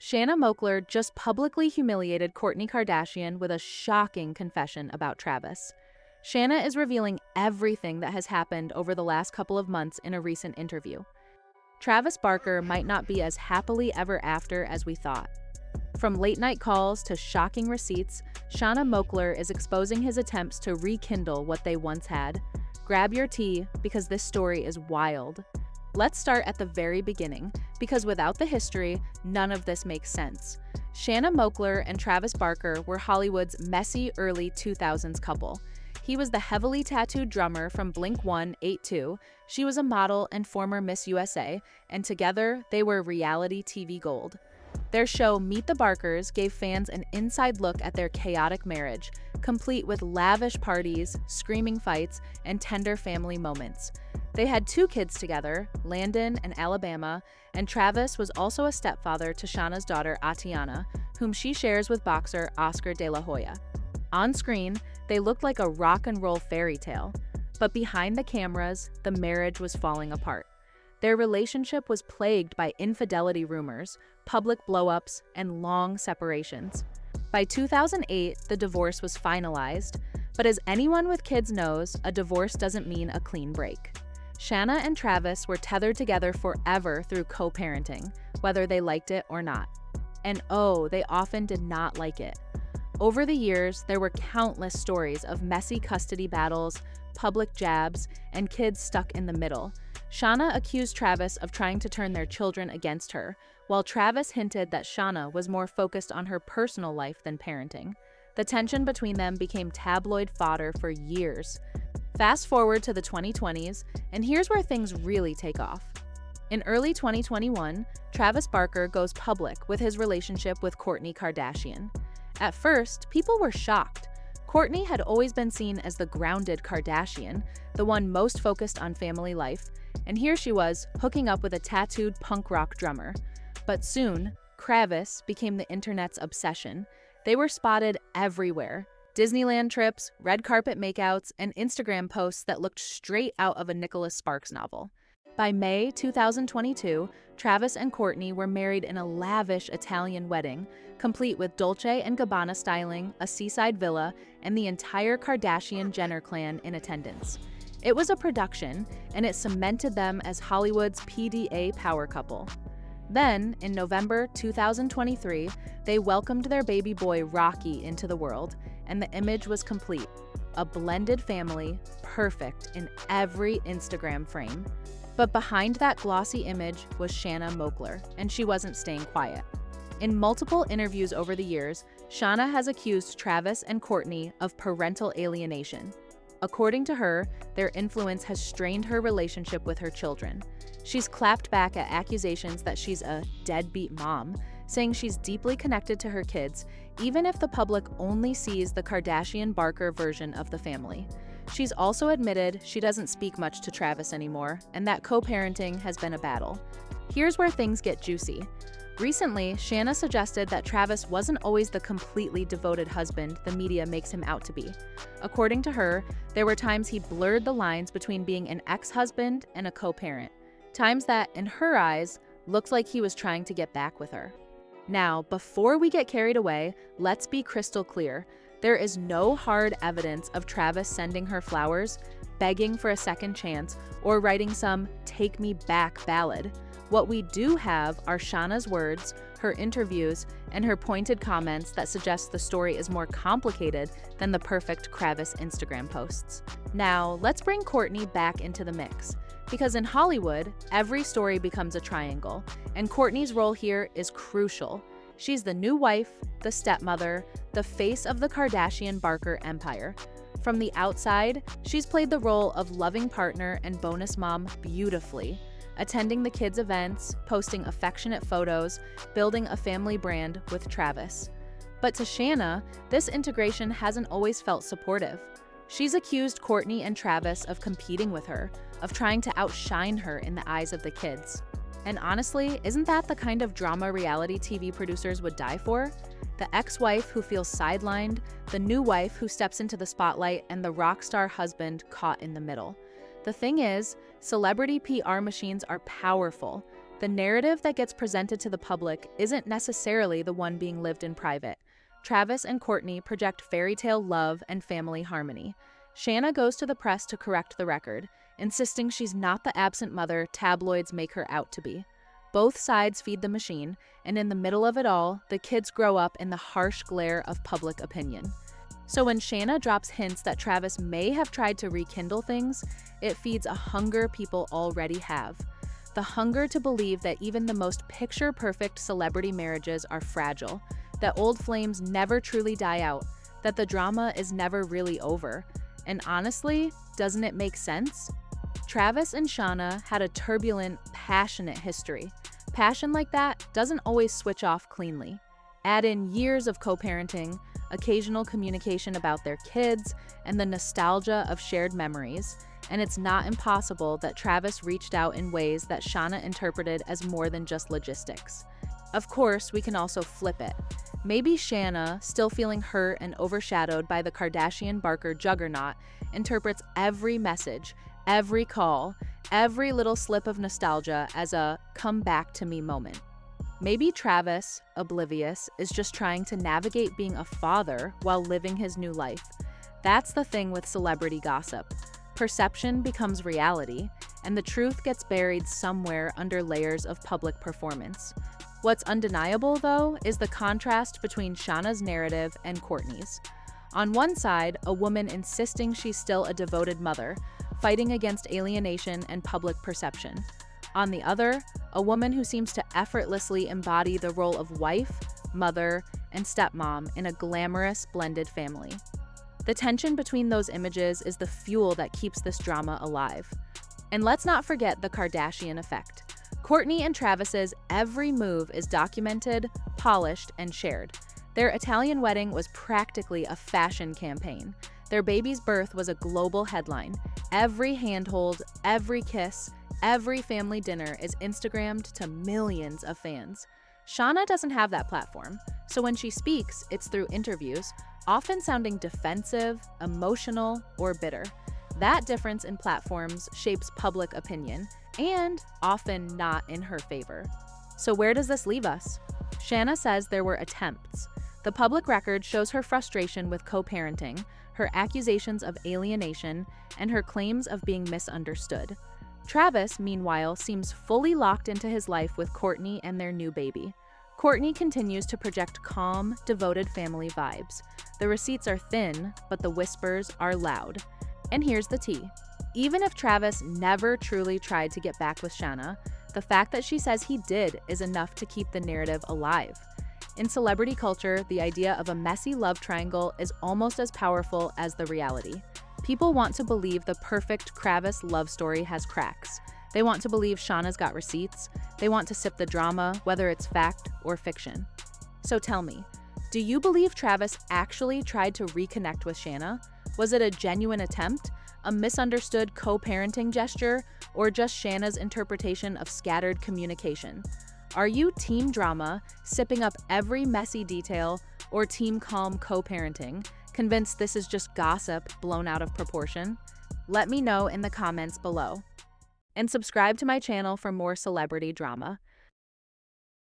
Shanna Moakler just publicly humiliated Kourtney Kardashian with a shocking confession about Travis. Shanna is revealing everything that has happened over the last couple of months in a recent interview. Travis Barker might not be as happily ever after as we thought. From late-night calls to shocking receipts, Shanna Moakler is exposing his attempts to rekindle what they once had. Grab your tea, because this story is wild. Let's start at the very beginning, because without the history, none of this makes sense. Shanna Moakler and Travis Barker were Hollywood's messy early 2000s couple. He was the heavily tattooed drummer from Blink-182, she was a model and former Miss USA, and together they were reality TV gold. Their show Meet the Barkers gave fans an inside look at their chaotic marriage, complete with lavish parties, screaming fights, and tender family moments. They had 2 kids together, Landon and Alabama, and Travis was also a stepfather to Shanna's daughter Atiana, whom she shares with boxer Oscar De La Hoya. On screen, they looked like a rock and roll fairy tale, but behind the cameras, the marriage was falling apart. Their relationship was plagued by infidelity rumors, public blow-ups, and long separations. By 2008, the divorce was finalized, but as anyone with kids knows, a divorce doesn't mean a clean break. Shanna and Travis were tethered together forever through co-parenting, whether they liked it or not. And oh, they often did not like it. Over the years, there were countless stories of messy custody battles, public jabs, and kids stuck in the middle. Shanna accused Travis of trying to turn their children against her, while Travis hinted that Shanna was more focused on her personal life than parenting. The tension between them became tabloid fodder for years. Fast forward to the 2020s, and here's where things really take off. In early 2021, Travis Barker goes public with his relationship with Kourtney Kardashian. At first, people were shocked. Kourtney had always been seen as the grounded Kardashian, the one most focused on family life, and here she was, hooking up with a tattooed punk rock drummer. But soon, Kravis became the internet's obsession. They were spotted everywhere. Disneyland trips, red carpet makeouts, and Instagram posts that looked straight out of a Nicholas Sparks novel. By May 2022, Travis and Kourtney were married in a lavish Italian wedding, complete with Dolce & Gabbana styling, a seaside villa, and the entire Kardashian-Jenner clan in attendance. It was a production, and it cemented them as Hollywood's PDA power couple. Then, in November 2023, they welcomed their baby boy Rocky into the world, and the image was complete. A blended family, perfect in every Instagram frame. But behind that glossy image was Shanna Moakler, and she wasn't staying quiet. In multiple interviews over the years, Shanna has accused Travis and Kourtney of parental alienation. According to her, their influence has strained her relationship with her children. She's clapped back at accusations that she's a deadbeat mom, saying she's deeply connected to her kids, even if the public only sees the Kardashian-Barker version of the family. She's also admitted she doesn't speak much to Travis anymore, and that co-parenting has been a battle. Here's where things get juicy. Recently, Shanna suggested that Travis wasn't always the completely devoted husband the media makes him out to be. According to her, there were times he blurred the lines between being an ex-husband and a co-parent. Times that, in her eyes, looked like he was trying to get back with her. Now, before we get carried away, let's be crystal clear. There is no hard evidence of Travis sending her flowers, begging for a second chance, or writing some "take me back" ballad. What we do have are Shanna's words, her interviews, and her pointed comments that suggest the story is more complicated than the perfect Kravis Instagram posts. Now, let's bring Kourtney back into the mix. Because in Hollywood, every story becomes a triangle, and Kourtney's role here is crucial. She's the new wife, the stepmother, the face of the Kardashian-Barker empire. From the outside, she's played the role of loving partner and bonus mom beautifully, attending the kids' events, posting affectionate photos, building a family brand with Travis. But to Shanna, this integration hasn't always felt supportive. She's accused Kourtney and Travis of competing with her, of trying to outshine her in the eyes of the kids. And honestly, isn't that the kind of drama reality TV producers would die for? The ex-wife who feels sidelined, the new wife who steps into the spotlight, and the rock star husband caught in the middle. The thing is, celebrity PR machines are powerful. The narrative that gets presented to the public isn't necessarily the one being lived in private. Travis and Kourtney project fairy tale love and family harmony. Shanna goes to the press to correct the record, insisting she's not the absent mother tabloids make her out to be. Both sides feed the machine, and in the middle of it all, the kids grow up in the harsh glare of public opinion. So when Shanna drops hints that Travis may have tried to rekindle things, it feeds a hunger people already have. The hunger to believe that even the most picture-perfect celebrity marriages are fragile, that old flames never truly die out, that the drama is never really over. And honestly, doesn't it make sense? Travis and Shana had a turbulent, passionate history. Passion like that doesn't always switch off cleanly. Add in years of co-parenting, occasional communication about their kids, and the nostalgia of shared memories, and it's not impossible that Travis reached out in ways that Shana interpreted as more than just logistics. Of course, we can also flip it. Maybe Shanna, still feeling hurt and overshadowed by the Kardashian-Barker juggernaut, interprets every message, every call, every little slip of nostalgia as a come back to me moment. Maybe Travis, oblivious, is just trying to navigate being a father while living his new life. That's the thing with celebrity gossip. Perception becomes reality, and the truth gets buried somewhere under layers of public performance. What's undeniable, though, is the contrast between Shana's narrative and Kourtney's. On one side, a woman insisting she's still a devoted mother, fighting against alienation and public perception. On the other, a woman who seems to effortlessly embody the role of wife, mother, and stepmom in a glamorous, blended family. The tension between those images is the fuel that keeps this drama alive. And let's not forget the Kardashian effect. Kourtney and Travis's every move is documented, polished, and shared. Their Italian wedding was practically a fashion campaign. Their baby's birth was a global headline. Every handhold, every kiss, every family dinner is Instagrammed to millions of fans. Shana doesn't have that platform, so when she speaks, it's through interviews, often sounding defensive, emotional, or bitter. That difference in platforms shapes public opinion, and often not in her favor. So where does this leave us? Shanna says there were attempts. The public record shows her frustration with co-parenting, her accusations of alienation, and her claims of being misunderstood. Travis, meanwhile, seems fully locked into his life with Kourtney and their new baby. Kourtney continues to project calm, devoted family vibes. The receipts are thin, but the whispers are loud. And here's the tea. Even if Travis never truly tried to get back with Shana, the fact that she says he did is enough to keep the narrative alive. In celebrity culture, the idea of a messy love triangle is almost as powerful as the reality. People want to believe the perfect Kravis love story has cracks. They want to believe Shana's got receipts. They want to sip the drama, whether it's fact or fiction. So tell me, do you believe Travis actually tried to reconnect with Shana? Was it a genuine attempt, a misunderstood co-parenting gesture, or just Shana's interpretation of scattered communication? Are you team drama, sipping up every messy detail, or team calm co-parenting, convinced this is just gossip blown out of proportion? Let me know in the comments below. And subscribe to my channel for more celebrity drama.